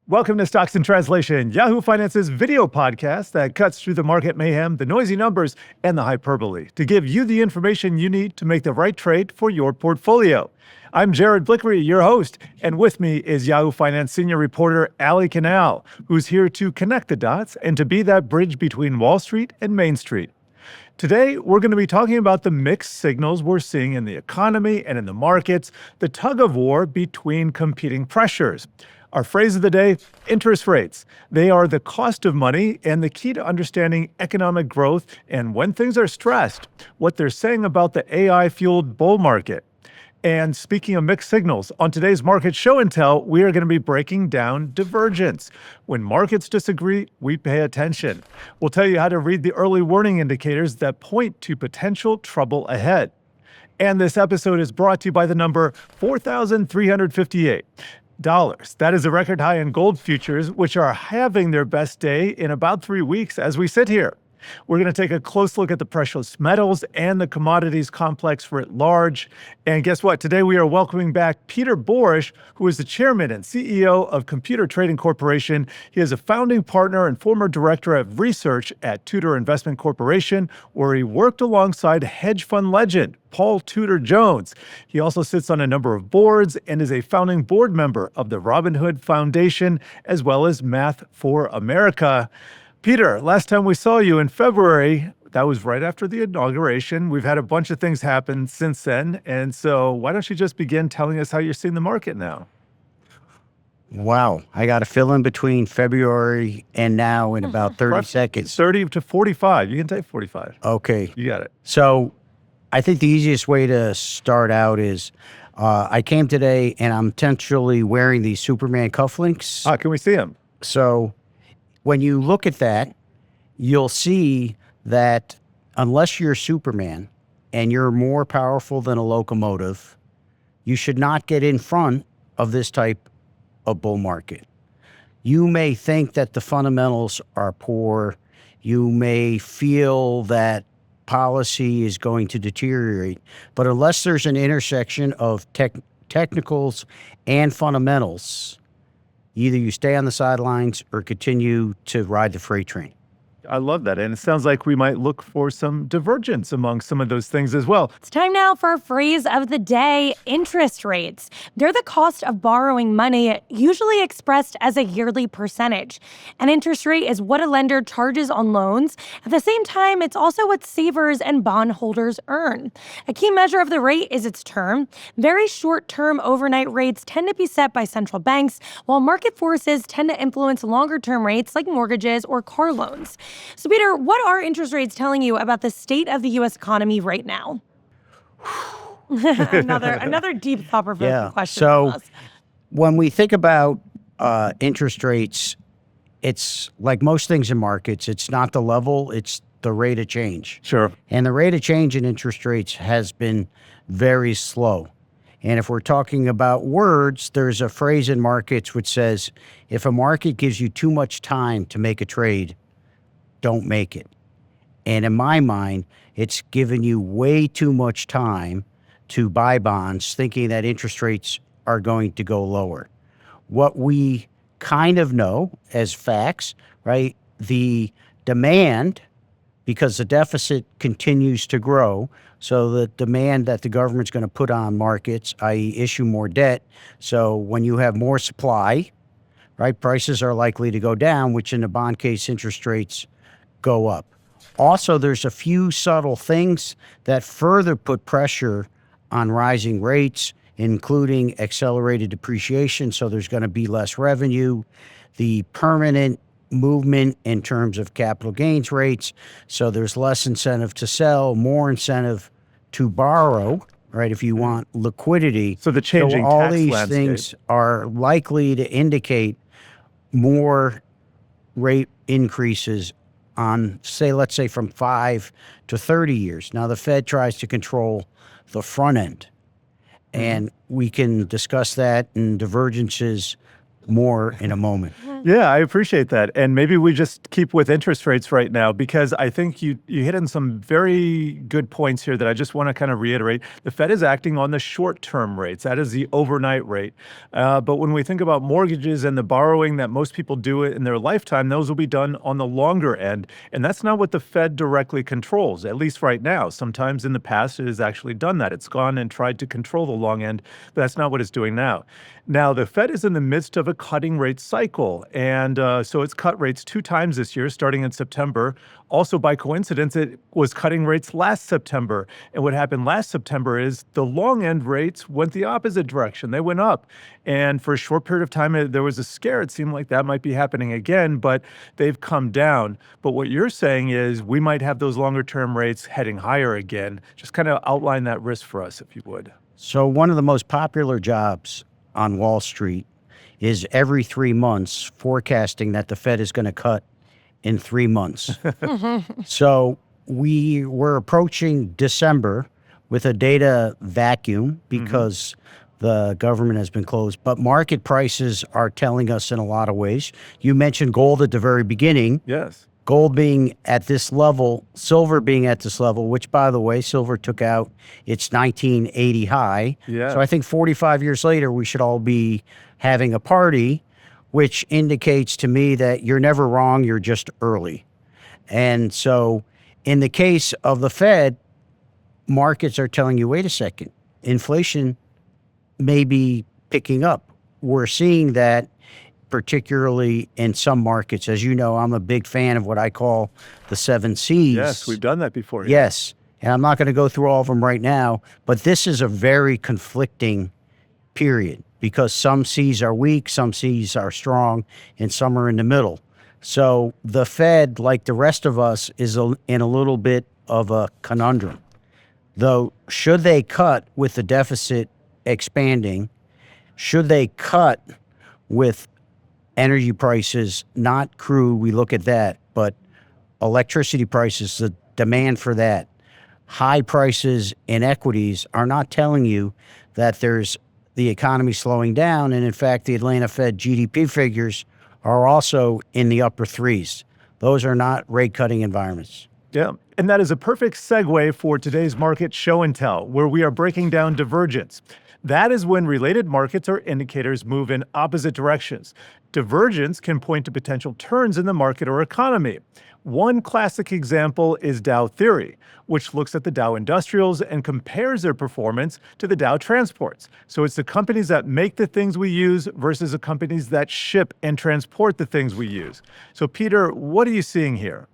Welcome to Stocks in Translation, Yahoo Finance's video podcast that cuts through the market mayhem, the noisy numbers, and the hyperbole to give you the information you need to make the right trade for your portfolio. I'm Blikre, your host, and with me is Yahoo Finance senior reporter Allie Canal, who's here to connect the dots and to be that bridge between Wall Street and Main Street. Today, we're going to be talking about the mixed signals we're seeing in the economy and in the markets, the tug of war between competing pressures. Our phrase of the day, interest rates. They are the cost of money and the key to understanding economic growth and when things are stressed, what they're saying about the AI-fueled bull market. And speaking of mixed signals, on today's Market Show and Tell, we are going to be breaking down divergence. When markets disagree, we pay attention. We'll tell you how to read the early warning indicators that point to potential trouble ahead. And this episode is brought to you by the number 4,358. That is a record high in gold futures, which are having their best day in about 3 weeks as we sit here. We're going to take a close look at the precious metals and the commodities complex writ large. And guess what? Today we are welcoming back Peter Borish, who is the chairman and CEO of Computer Trading Corporation. He is a founding partner and former director of research at Tudor Investment Corporation, where he worked alongside hedge fund legend Paul Tudor Jones. He also sits on a number of boards and is a founding board member of the Robinhood Foundation, as well as Math for America. Peter, last time we saw you in February, that was right after the inauguration. We've had a bunch of things happen since then. And so why don't you just begin telling us how you're seeing the market now? Wow. I got to fill in between February and now in about 30 seconds. 30 to 45. You can take 45. Okay. You got it. So I think the easiest way to start out is I came today and I'm intentionally wearing these Superman cufflinks. Can we see them? So when you look at that, you'll see that unless you're Superman and you're more powerful than a locomotive, you should not get in front of this type of bull market. You may think that the fundamentals are poor. You may feel that policy is going to deteriorate. But unless there's an intersection of technicals and fundamentals, either you stay on the sidelines or continue to ride the freight train. I love that. And it sounds like we might look for some divergence among some of those things as well. It's time now for our phrase of the day, interest rates. They're the cost of borrowing money, usually expressed as a yearly percentage. An interest rate is what a lender charges on loans. At the same time, it's also what savers and bondholders earn. A key measure of the rate is its term. Very short-term overnight rates tend to be set by central banks, while market forces tend to influence longer-term rates like mortgages or car loans. So, Peter, what are interest rates telling you about the state of the U.S. economy right now? another deep thought-provoking question. So, when we think about interest rates, it's like most things in markets, it's not the level, it's the rate of change. Sure. And the rate of change in interest rates has been very slow. And if we're talking about words, there's a phrase in markets which says, if a market gives you too much time to make a trade, don't make it. And in my mind, it's given you way too much time to buy bonds thinking that interest rates are going to go lower. What we kind of know as facts, right? The demand, because the deficit continues to grow, so the demand that the government's going to put on markets, i.e. issue more debt. So when you have more supply, right, prices are likely to go down, which in the bond case, interest rates go up. Also, there's a few subtle things that further put pressure on rising rates, including accelerated depreciation, so there's going to be less revenue, the permanent movement in terms of capital gains rates, so there's less incentive to sell, more incentive to borrow, right, if you want liquidity. So the changing all tax these landscape. things are likely to indicate more rate increases on, say, let's say from 5 to 30 years. Now, the Fed tries to control the front end, and we can discuss that and divergences more in a moment. Yeah, I appreciate that. And maybe we just keep with interest rates right now, because I think you hit on some very good points here that I just want to kind of reiterate. The Fed is acting on the short-term rates. That is the overnight rate. But when we think about mortgages and the borrowing that most people do in their lifetime, those will be done on the longer end. And that's not what the Fed directly controls, at least right now. Sometimes in the past, it has actually done that. It's gone and tried to control the long end, but that's not what it's doing now. Now, the Fed is in the midst of a cutting rate cycle. And so it's cut rates 2 times this year, starting in September. Also, by coincidence, it was cutting rates last September. And what happened last September is the long end rates went the opposite direction. They went up. And for a short period of time, there was a scare. It seemed like that might be happening again, but they've come down. But what you're saying is we might have those longer term rates heading higher again. Just kind of outline that risk for us, if you would. So one of the most popular jobs on Wall Street is every 3 months forecasting that the Fed is going to cut in 3 months. So we were approaching December with a data vacuum because the government has been closed, but market prices are telling us in a lot of ways. You mentioned gold at the very beginning. Yes. Gold being at this level, silver being at this level, which, by the way, silver took out its 1980 high. Yeah. So I think 45 years later, we should all be having a party, which indicates to me that you're never wrong, you're just early. And so in the case of the Fed, markets are telling you, wait a second, inflation may be picking up. We're seeing that particularly in some markets. As you know, I'm a big fan of what I call the 7 C's. Yes, we've done that before. Yes. And I'm not going to go through all of them right now, but this is a very conflicting period because some C's are weak, some C's are strong, and some are in the middle. So the Fed, like the rest of us, is in a little bit of a conundrum. Though, should they cut with the deficit expanding? Should they cut with energy prices, not crude, we look at that, but electricity prices, the demand for that, high prices in equities are not telling you that there's the economy slowing down. And in fact, the Atlanta Fed GDP figures are also in the upper 3s. Those are not rate cutting environments. Yeah, and that is a perfect segue for today's market show and tell, where we are breaking down divergence. That is when related markets or indicators move in opposite directions. Divergence can point to potential turns in the market or economy. One classic example is Dow theory, which looks at the Dow Industrials and compares their performance to the Dow Transports. So it's the companies that make the things we use versus the companies that ship and transport the things we use. So Peter, what are you seeing here?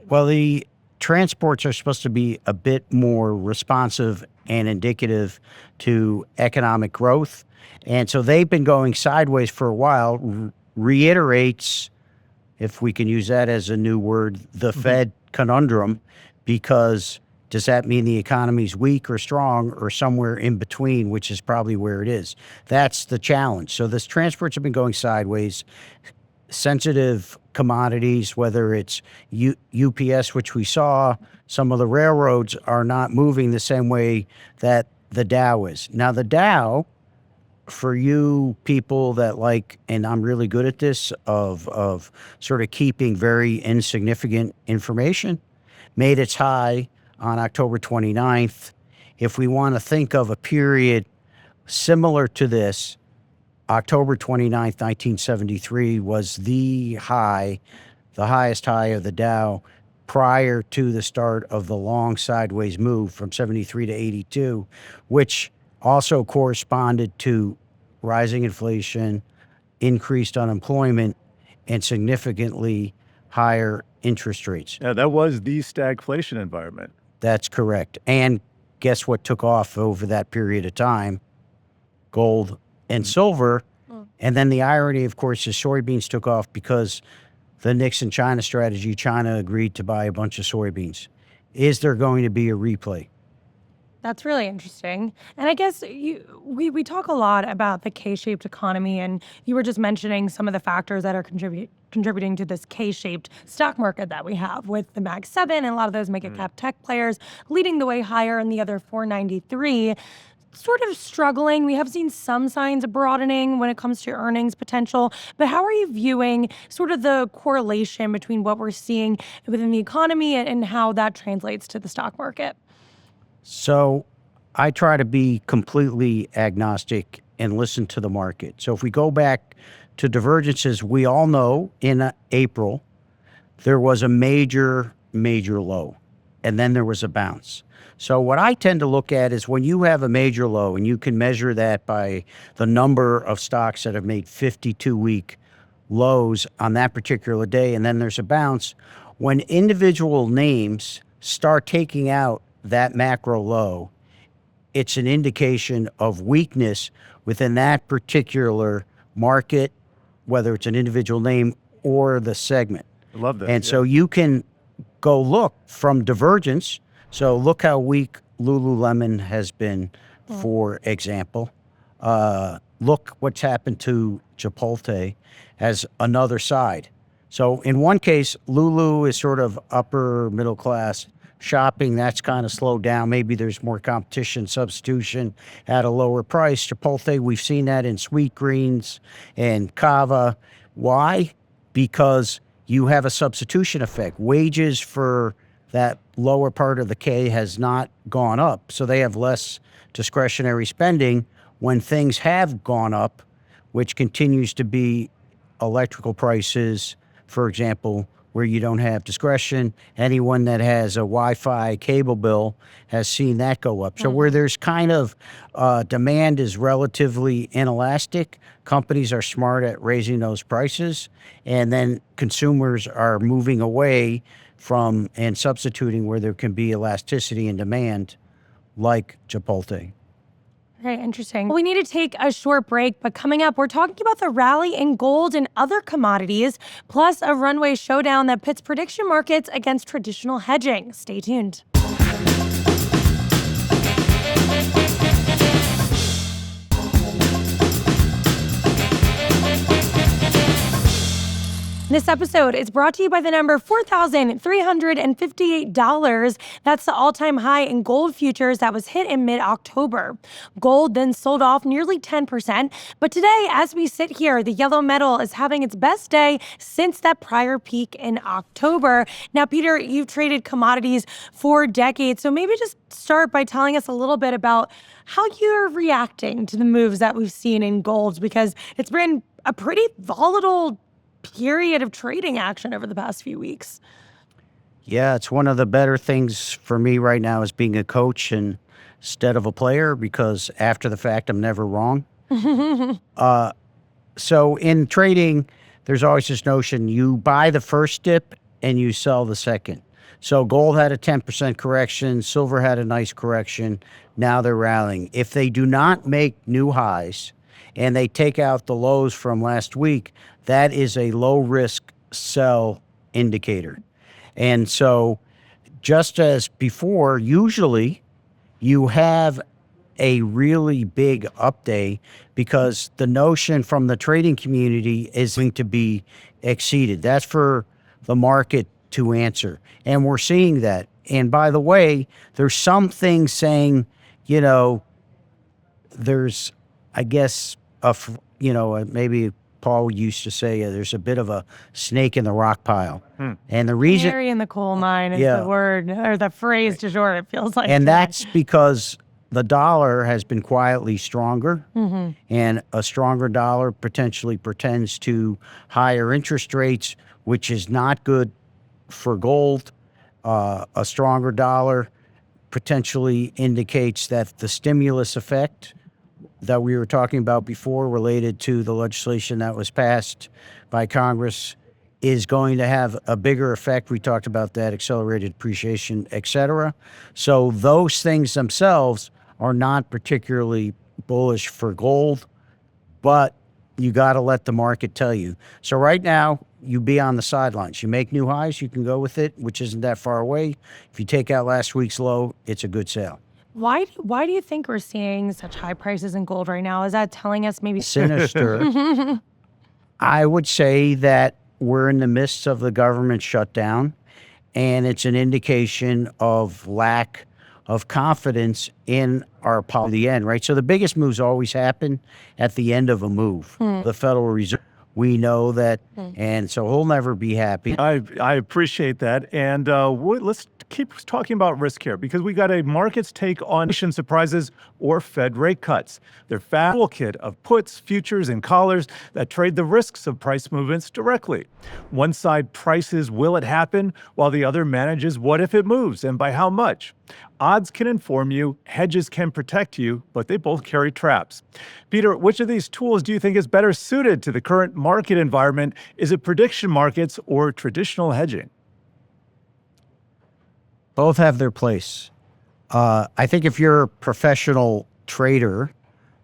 Well, the transports are supposed to be a bit more responsive and indicative to economic growth. And so they've been going sideways for a while, reiterates, if we can use that as a new word, the Fed conundrum, because does that mean the economy's weak or strong or somewhere in between, which is probably where it is? That's the challenge. So this transports have been going sideways. Sensitive commodities, whether it's UPS, which we saw, some of the railroads are not moving the same way that the Dow is. Now, the Dow, for you people that like, and I'm really good at this, of sort of keeping very insignificant information, made its high on October 29th. If we want to think of a period similar to this, October 29th, 1973 was the highest high of the Dow prior to the start of the long sideways move from 73 to 82, which also corresponded to rising inflation, increased unemployment, and significantly higher interest rates. Yeah, that was the stagflation environment. That's correct. And guess what took off over that period of time? Gold and silver. And then the irony, of course, is soybeans took off because the Nixon China strategy, China agreed to buy a bunch of soybeans. Is there going to be a replay? That's really interesting. And I guess we talk a lot about the K-shaped economy, and you were just mentioning some of the factors that are contributing to this K-shaped stock market that we have, with the Mag 7 and a lot of those mega cap tech players leading the way higher and the other 493. sort of struggling. We have seen some signs of broadening when it comes to earnings potential, but how are you viewing sort of the correlation between what we're seeing within the economy and how that translates to the stock market? So I try to be completely agnostic and listen to the market. So if we go back to divergences, we all know in April, there was a major low, and then there was a bounce. So what I tend to look at is when you have a major low, and you can measure that by the number of stocks that have made 52-week lows on that particular day, and then there's a bounce. When individual names start taking out that macro low, it's an indication of weakness within that particular market, whether it's an individual name or the segment. I love that. And so you can go look from divergence. So look how weak Lululemon has been, for example. Look what's happened to Chipotle as another side. So in one case, Lulu is sort of upper middle class shopping. That's kind of slowed down. Maybe there's more competition, substitution at a lower price. Chipotle, we've seen that in Sweet Greens and Cava. Why? Because you have a substitution effect. Wages for that lower part of the K has not gone up, so they have less discretionary spending. When things have gone up, which continues to be electrical prices, for example, where you don't have discretion, anyone that has a Wi-Fi cable bill has seen that go up. So where there's kind of demand is relatively inelastic, companies are smart at raising those prices, and then consumers are moving away from and substituting where there can be elasticity in demand, like Chipotle. Very interesting. Well, we need to take a short break, but coming up, we're talking about the rally in gold and other commodities, plus a runway showdown that pits prediction markets against traditional hedging. Stay tuned. This episode is brought to you by the number $4,358. That's the all-time high in gold futures that was hit in mid-October. Gold then sold off nearly 10%, but today, as we sit here, the yellow metal is having its best day since that prior peak in October. Now, Peter, you've traded commodities for decades, so maybe just start by telling us a little bit about how you're reacting to the moves that we've seen in gold, because it's been a pretty volatile period of trading action over the past few weeks. Yeah, it's one of the better things for me right now is being a coach instead of a player, because after the fact, I'm never wrong. So in trading, there's always this notion you buy the first dip and you sell the second. So gold had a 10% correction, silver had a nice correction. Now they're rallying. If they do not make new highs and they take out the lows from last week, that is a low-risk sell indicator. And so just as before, usually you have a really big up day because the notion from the trading community is going to be exceeded. That's for the market to answer. And we're seeing that. And by the way, there's some things saying, there's, I guess, maybe Paul used to say there's a bit of a snake in the rock pile. And the reason... Canary in the coal mine is the word, or the phrase du jour, it feels like. And that's because the dollar has been quietly stronger, and a stronger dollar potentially portends to higher interest rates, which is not good for gold. A stronger dollar potentially indicates that the stimulus effect that we were talking about before related to the legislation that was passed by Congress is going to have a bigger effect. We talked about that, accelerated depreciation, et cetera. So those things themselves are not particularly bullish for gold, but you got to let the market tell you. So right now, you be on the sidelines. You make new highs, you can go with it, which isn't that far away. If you take out last week's low, it's a good sale. Why do you think we're seeing such high prices in gold right now? Is that telling us maybe... Sinister. I would say that we're in the midst of the government shutdown, and it's an indication of lack of confidence in our policy. The end, right? So the biggest moves always happen at the end of a move. The Federal Reserve, we know that, and so he'll never be happy. I appreciate that. And let's keep talking about risk here, because we got a market's take on inflation surprises or Fed rate cuts. Their fast toolkit of puts, futures, and collars that trade the risks of price movements directly. One side prices will it happen, while the other manages what if it moves and by how much. Odds can inform you, hedges can protect you, but they both carry traps. Peter, which of these tools do you think is better suited to the current market environment? Is it prediction markets or traditional hedging? Both have their place. I think if you're a professional trader,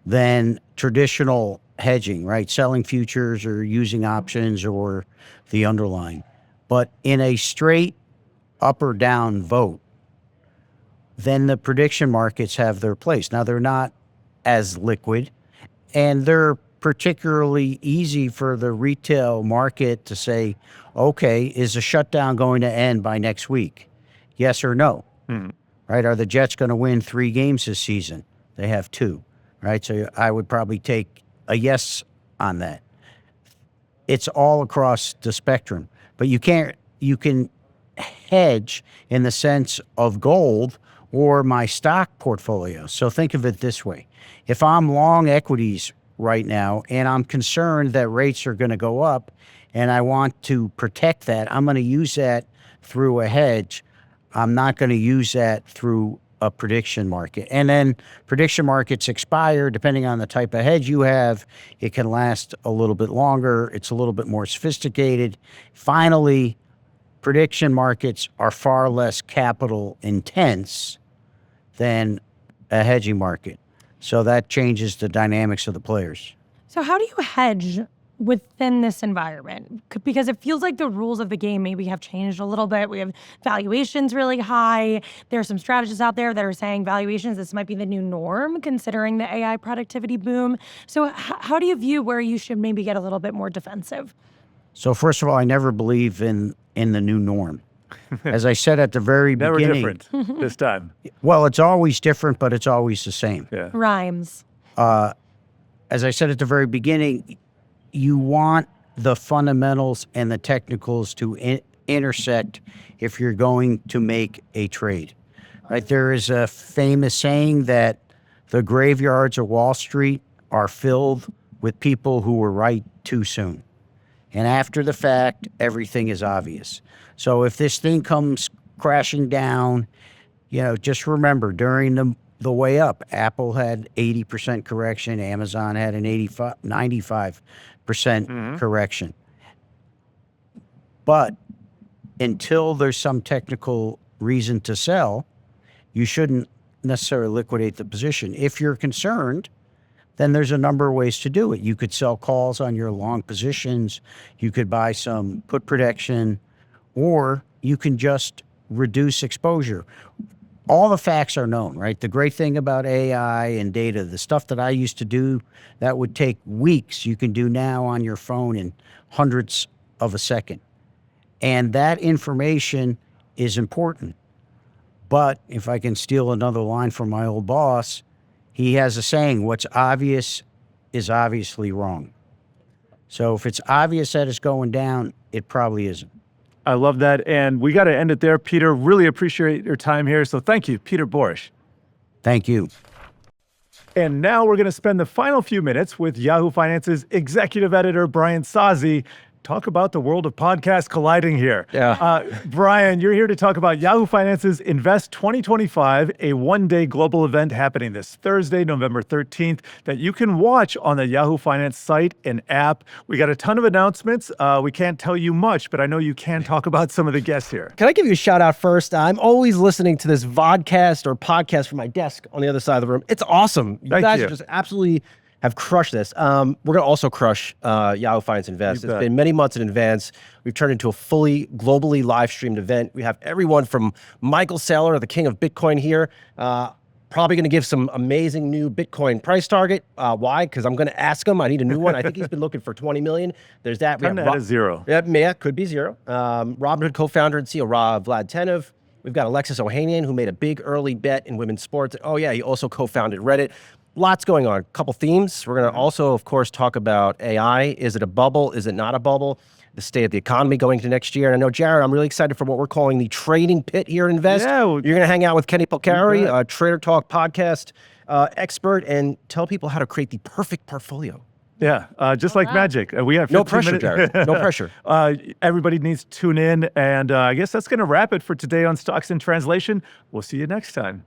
then traditional hedging, right? Selling futures or using options or the underlying. But in a straight up or down vote, then the prediction markets have their place. Now, they're not as liquid, and they're particularly easy for the retail market to say, okay, is the shutdown going to end by next week? Yes or no, right? Are the Jets going to win 3 games this season? They have 2, right? So I would probably take a yes on that. It's all across the spectrum, but you can hedge in the sense of gold or my stock portfolio. So think of it this way. If I'm long equities right now and I'm concerned that rates are going to go up and I want to protect that, I'm going to use that through a hedge. I'm not going to use that through a prediction market. And then prediction markets expire depending on the type of hedge you have. It can last a little bit longer. It's a little bit more sophisticated. Finally, prediction markets are far less capital intense than a hedging market. So that changes the dynamics of the players. So how do you hedge within this environment? Because it feels like the rules of the game maybe have changed a little bit. We have valuations really high. There are some strategists out there that are saying valuations, this might be the new norm considering the AI productivity boom. So how do you view where you should maybe get a little bit more defensive? So first of all, I never believe in the new norm. As I said at the very Never beginning. different this time. Well, it's always different, but it's always the same. Yeah. Rhymes. As I said at the very beginning, you want the fundamentals and the technicals to intersect if you're going to make a trade. Right? There is a famous saying that the graveyards of Wall Street are filled with people who were right too soon. And after the fact, everything is obvious. So if this thing comes crashing down, just remember, during the way up, Apple had 80% correction, Amazon had an 95% correction. But until there's some technical reason to sell, you shouldn't necessarily liquidate the position. If you're concerned, then there's a number of ways to do it. You could sell calls on your long positions. You could buy some put protection, or you can just reduce exposure. All the facts are known, right? The great thing about AI and data, the stuff that I used to do that would take weeks, you can do now on your phone in hundredths of a second. And that information is important. But if I can steal another line from my old boss, he has a saying, what's obvious is obviously wrong. So if it's obvious that it's going down, it probably isn't. I love that. And we got to end it there, Peter. Really appreciate your time here. So thank you, Peter Borish. Thank you. And now we're going to spend the final few minutes with Yahoo Finance's executive editor, Brian Sazi. Talk about the world of podcasts colliding here. Yeah. Brian, you're here to talk about Yahoo Finance's Invest 2025, a one-day global event happening this Thursday, November 13th, that you can watch on the Yahoo Finance site and app. We got a ton of announcements. We can't tell you much, but I know you can talk about some of the guests here. Can I give you a shout out first? I'm always listening to this vodcast or podcast from my desk on the other side of the room. It's awesome. You guys are just absolutely have crushed this. We're going to also crush Yahoo Finance Invest. It's been many months in advance. We've turned into a fully globally live streamed event. We have everyone from Michael Saylor, the king of Bitcoin here, probably going to give some amazing new Bitcoin price target. Why? Because I'm going to ask him. I need a new one. I think he's been looking for 20 million. There's that. Turn that to zero. Yeah, could be zero. Robinhood co-founder and CEO Vlad Tenev. We've got Alexis Ohanian, who made a big early bet in women's sports. Oh, yeah, he also co-founded Reddit. Lots going on. A couple themes. We're going to also, of course, talk about AI. Is it a bubble? Is it not a bubble? The state of the economy going into next year. And I know, Jared, I'm really excited for what we're calling the trading pit here at Invest. Yeah, You're going to hang out with Kenny Polcari, a Trader Talk podcast expert, and tell people how to create the perfect portfolio. Yeah, just like magic. We have 15 No pressure, minutes. Jared. No pressure. Everybody needs to tune in. And I guess that's going to wrap it for today on Stocks in Translation. We'll see you next time.